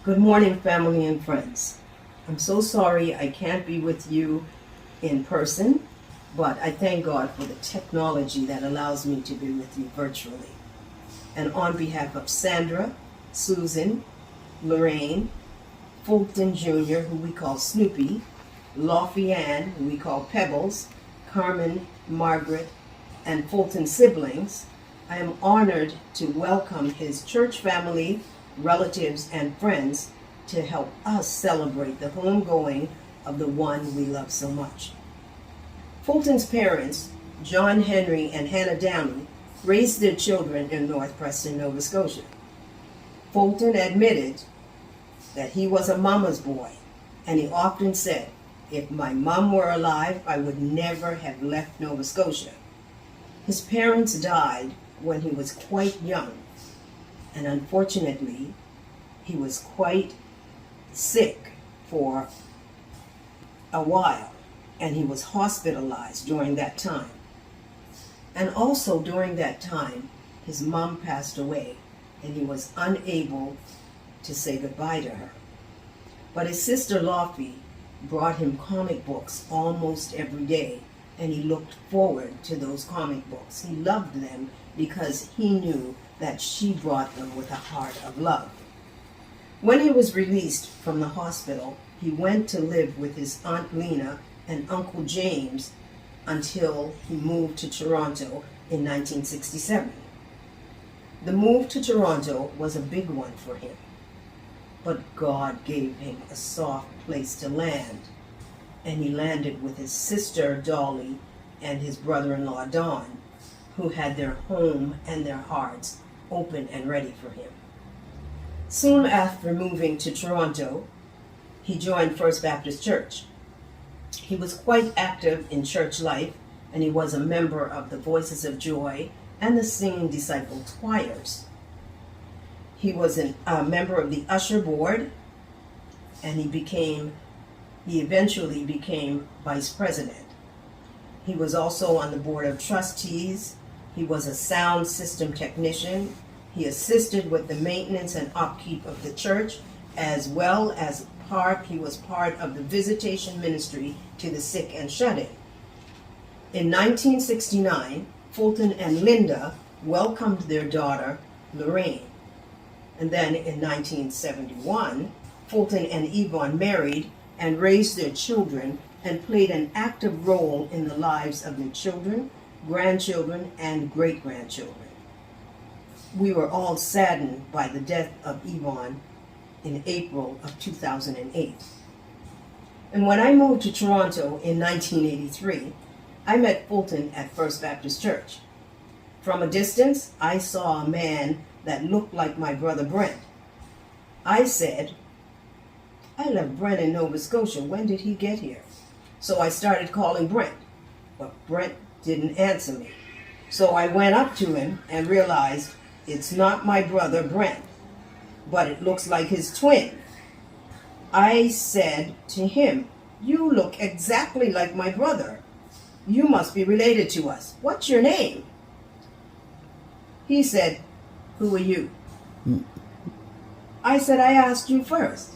Good morning, family and friends. I'm so sorry I can't be with you in person, but I thank God for the technology that allows me to be with you virtually. And on behalf of Sandra, Susan, Lorraine, Fulton Jr., who we call Snoopy, Lofty Ann, who we call Pebbles, Carmen, Margaret, and Fulton siblings, I am honored to welcome his church family, relatives, and friends to help us celebrate the homegoing of the one we love so much. Fulton's parents, John Henry and Hannah Downey, raised their children in North Preston, Nova Scotia. Fulton admitted that he was a mama's boy, and he often said, "If my mom were alive, I would never have left Nova Scotia." His parents died when he was quite young, and unfortunately, he was quite sick for a while, and he was hospitalized during that time. And also during that time, his mom passed away, and he was unable to say goodbye to her. But his sister Lofty brought him comic books almost every day, and he looked forward to those comic books. He loved them because he knew that she brought them with a heart of love. When he was released from the hospital, he went to live with his Aunt Lena and Uncle James until he moved to Toronto in 1967. The move to Toronto was a big one for him, but God gave him a soft place to land, and he landed with his sister Downey and his brother-in-law Don, who had their home and their hearts open and ready for him. Soon after moving to Toronto, he joined First Baptist Church. He was quite active in church life, and he was a member of the Voices of Joy and the Singing Disciples choirs. He was a member of the usher board, and he eventually became vice president. He was also on the board of trustees. He was a sound system technician. He assisted with the maintenance and upkeep of the church, as well as he was part of the visitation ministry to the sick and shut-in. In 1969, Fulton and Linda welcomed their daughter, Lorraine. And then in 1971, Fulton and Yvonne married and raised their children and played an active role in the lives of their children, grandchildren, and great-grandchildren. We were all saddened by the death of Yvonne in April of 2008. And when I moved to Toronto in 1983, I met Fulton at First Baptist Church. From a distance, I saw a man that looked like my brother Brent. I said, "I left Brent in Nova Scotia. When did he get here?" So I started calling Brent, but Brent didn't answer me. So I went up to him and realized it's not my brother Brent, but it looks like his twin. I said to him, "You look exactly like my brother. You must be related to us. What's your name?" He said, "Who are you?" I said, "I asked you first."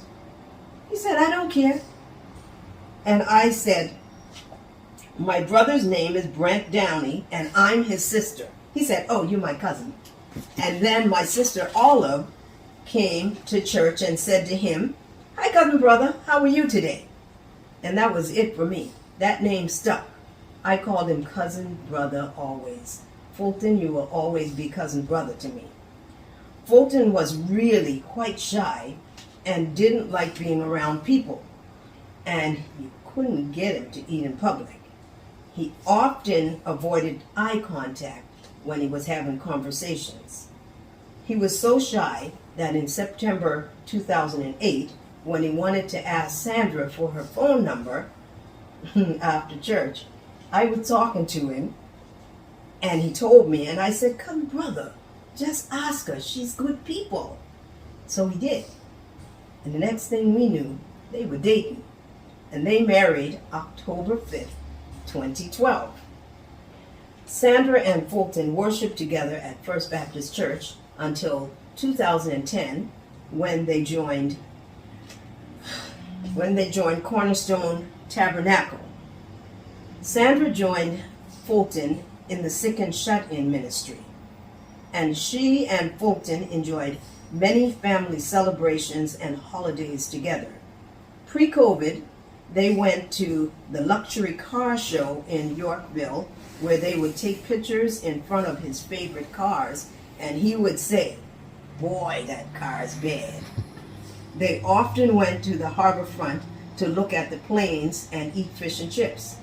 He said, "I don't care." And I said, "My brother's name is Brent Downey, and I'm his sister." He said, "Oh, you're my cousin." And then my sister Olive came to church and said to him, "Hi, cousin brother, how are you today?" And that was it for me. That name stuck. I called him cousin brother always. "Fulton, you will always be cousin brother to me." Fulton was really quite shy and didn't like being around people, and you couldn't get him to eat in public. He often avoided eye contact when he was having conversations. He was so shy that in September 2008, when he wanted to ask Sandra for her phone number after church, I was talking to him, and he told me, and I said, "Come, brother, just ask her. She's good people." So he did. And the next thing we knew, they were dating. And they married October 5th, 2012. Sandra and Fulton worshiped together at First Baptist Church until 2010, when they joined when they joined Cornerstone Tabernacle. Sandra joined Fulton in the Sick and Shut-In ministry, and she and Fulton enjoyed many family celebrations and holidays together. Pre-COVID, they went to the luxury car show in Yorkville, where they would take pictures in front of his favorite cars, and he would say, "Boy, that car's bad." They often went to the harbor front to look at the planes and eat fish and chips.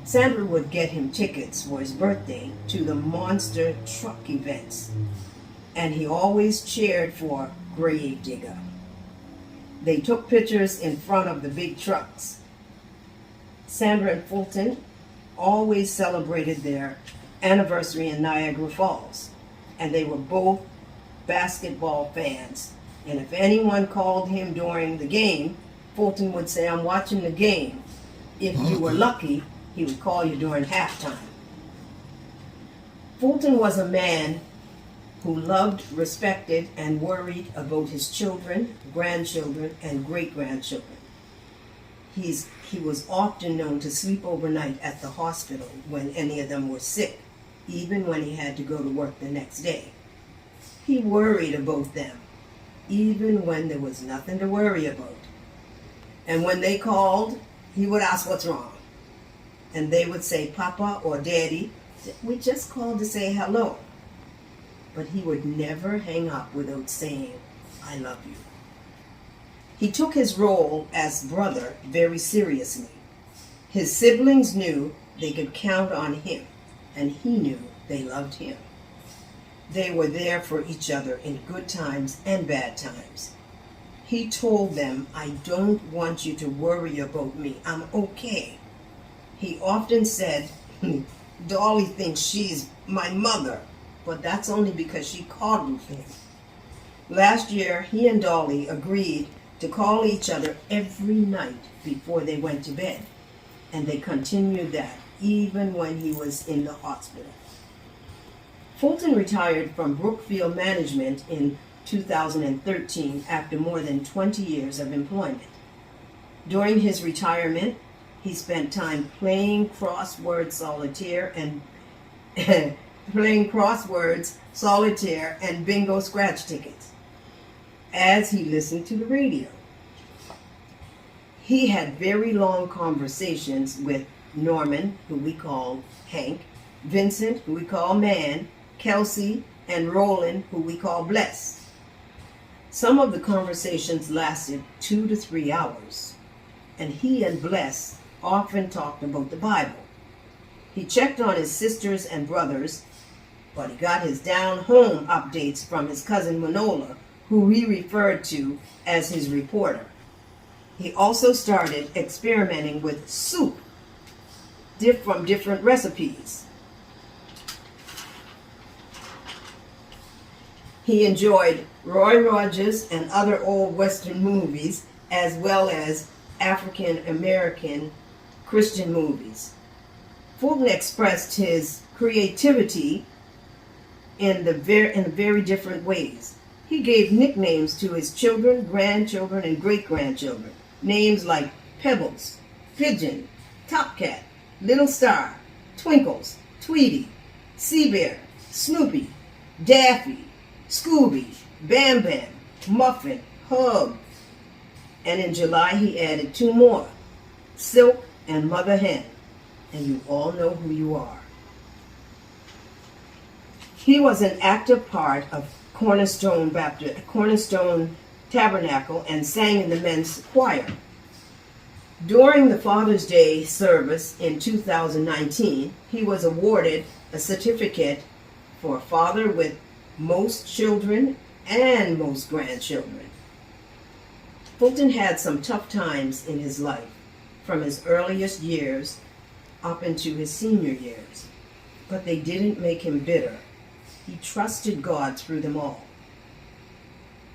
Sandra would get him tickets for his birthday to the monster truck events, and he always cheered for Gravedigger. They took pictures in front of the big trucks. Sandra and Fulton always celebrated their anniversary in Niagara Falls, and they were both basketball fans. And if anyone called him during the game, Fulton would say, "I'm watching the game." If you were lucky, he would call you during halftime. Fulton was a man who loved, respected, and worried about his children, grandchildren, and great-grandchildren. He was often known to sleep overnight at the hospital when any of them were sick, even when he had to go to work the next day. He worried about them, even when there was nothing to worry about. And when they called, he would ask what's wrong. And they would say, "Papa or Daddy, we just called to say hello." But he would never hang up without saying, "I love you." He took his role as brother very seriously. His siblings knew they could count on him, and he knew they loved him. They were there for each other in good times and bad times. He told them, "I don't want you to worry about me. I'm okay." He often said, "Dolly thinks she's my mother," but that's only because she coddled him. Last year, he and Dolly agreed to call each other every night before they went to bed, and they continued that even when he was in the hospital. Fulton retired from Brookfield Management in 2013 after more than 20 years of employment. During his retirement, he spent time playing crossword solitaire and bingo scratch tickets as he listened to the radio. He had very long conversations with Norman, who we call Hank, Vincent, who we call Man, Kelsey, and Roland, who we call Bless. Some of the conversations lasted 2 to 3 hours, and he and Bless often talked about the Bible. He checked on his sisters and brothers, but he got his down-home updates from his cousin Manola, who he referred to as his reporter. He also started experimenting with soup from different recipes. He enjoyed Roy Rogers and other old Western movies, as well as African American Christian movies. Fulton expressed his creativity in very different ways. He gave nicknames to his children, grandchildren, and great-grandchildren. Names like Pebbles, Pigeon, Topcat, Little Star, Twinkles, Tweety, Sea Bear, Snoopy, Daffy, Scooby, Bam Bam, Muffin, Hug. And in July he added 2 more, Silk and Mother Hen. And you all know who you are. He was an active part of Cornerstone Tabernacle and sang in the men's choir. During the Father's Day service in 2019, he was awarded a certificate for father with most children and most grandchildren. Fulton had some tough times in his life, from his earliest years up into his senior years, but they didn't make him bitter. He trusted God through them all.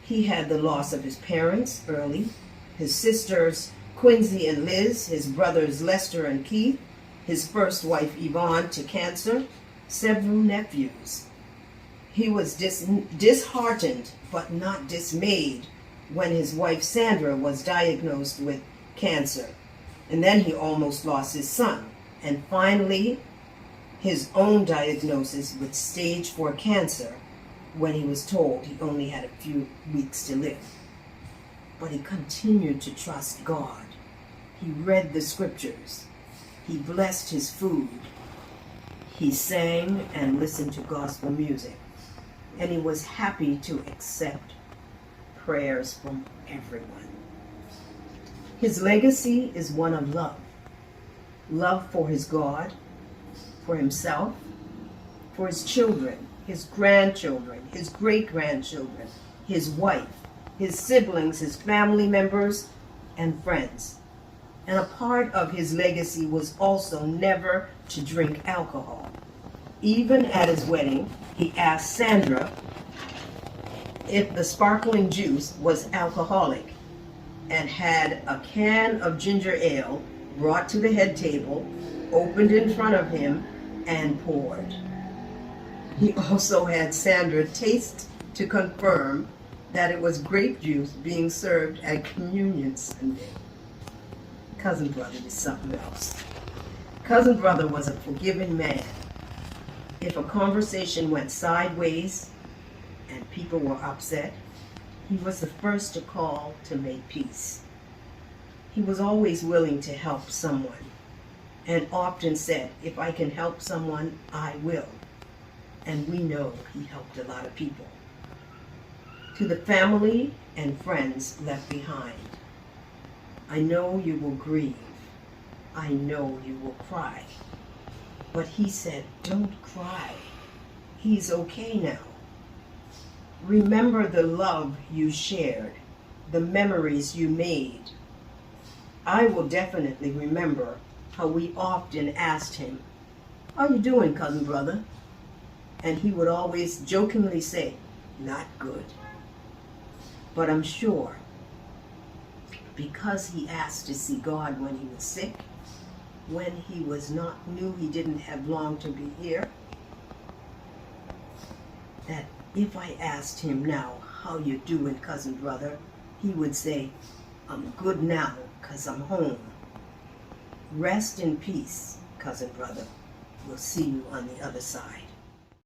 He had the loss of his parents early, his sisters Quincy and Liz, his brothers Lester and Keith, his first wife Yvonne to cancer, several nephews. He was disheartened but not dismayed when his wife Sandra was diagnosed with cancer. And then he almost lost his son. And finally, his own diagnosis with stage 4 cancer when he was told he only had a few weeks to live. But he continued to trust God. He read the scriptures. He blessed his food. He sang and listened to gospel music. And he was happy to accept prayers from everyone. His legacy is one of love. Love for his God, for himself, for his children, his grandchildren, his great-grandchildren, his wife, his siblings, his family members, and friends. And a part of his legacy was also never to drink alcohol. Even at his wedding, he asked Sandra if the sparkling juice was alcoholic and had a can of ginger ale brought to the head table, opened in front of him, and poured. He also had Sandra taste to confirm that it was grape juice being served at Communion Sunday. Cousin Brother is something else. Cousin Brother was a forgiving man. If a conversation went sideways and people were upset, he was the first to call to make peace. He was always willing to help someone and often said, if I can help someone, I will. And we know he helped a lot of people. To the family and friends left behind, I know you will grieve. I know you will cry. But he said, don't cry. He's okay now. Remember the love you shared, the memories you made. I will definitely remember how we often asked him, how you doing, Cousin Brother? And he would always jokingly say, not good. But I'm sure, because he asked to see God when he was sick, when he knew he didn't have long to be here, that if I asked him now, how you doing, Cousin Brother, he would say, I'm good now, 'cause I'm home. Rest in peace, Cousin Brother. We'll see you on the other side.